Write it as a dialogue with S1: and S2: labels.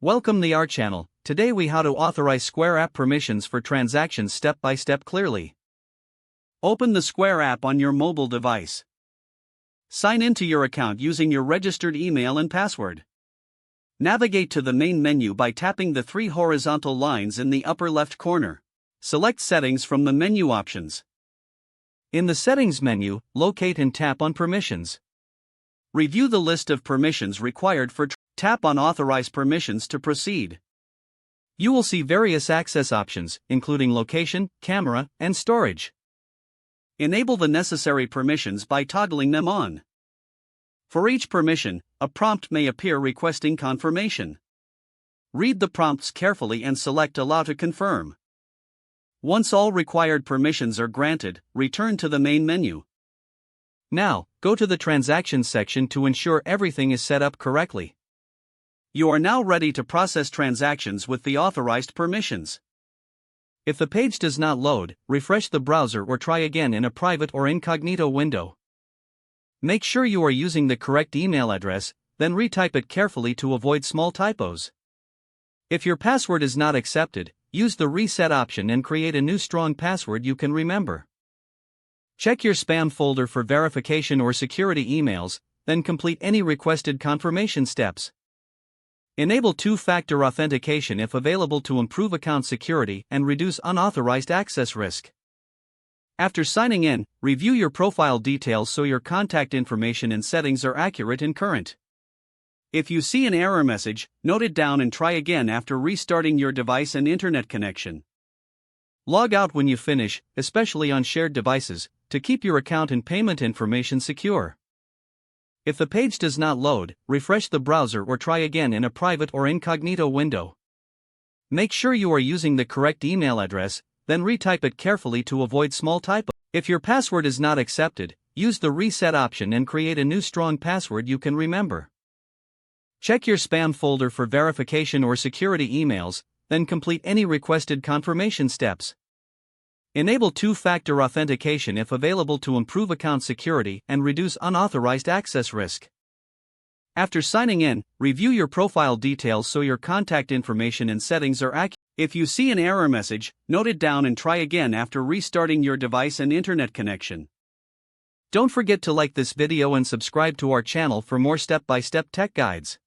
S1: Welcome to our channel. Today we how to authorize Square app permissions for transactions step by step clearly. Open the Square app on your mobile device. Sign into your account using your registered email and password. Navigate to the main menu by tapping the three horizontal lines in the upper left corner. Select Settings from the menu options. In the Settings menu, locate and tap on Permissions. Review the list of permissions required for tap on Authorize permissions to proceed. You will see various access options, including location, camera, and storage. Enable the necessary permissions by toggling them on. For each permission, a prompt may appear requesting confirmation. Read the prompts carefully and select Allow to confirm. Once all required permissions are granted, return to the main menu. Now, go to the Transactions section to ensure everything is set up correctly. You are now ready to process transactions with the authorized permissions. If the page does not load, refresh the browser or try again in a private or incognito window. Make sure you are using the correct email address, then retype it carefully to avoid small typos. If your password is not accepted, use the reset option and create a new strong password you can remember. Check your spam folder for verification or security emails, then complete any requested confirmation steps. Enable two-factor authentication if available to improve account security and reduce unauthorized access risk. After signing in, review your profile details so your contact information and settings are accurate and current. If you see an error message, note it down and try again after restarting your device and internet connection. Log out when you finish, especially on shared devices, to keep your account and payment information secure. If the page does not load, refresh the browser or try again in a private or incognito window. Make sure you are using the correct email address, then retype it carefully to avoid small typos. If your password is not accepted, use the reset option and create a new strong password you can remember. Check your spam folder for verification or security emails, then complete any requested confirmation steps. Enable two-factor authentication if available to improve account security and reduce unauthorized access risk. After signing in, review your profile details so your contact information and settings are accurate. If you see an error message, note it down and try again after restarting your device and internet connection. Don't forget to like this video and subscribe to our channel for more step-by-step tech guides.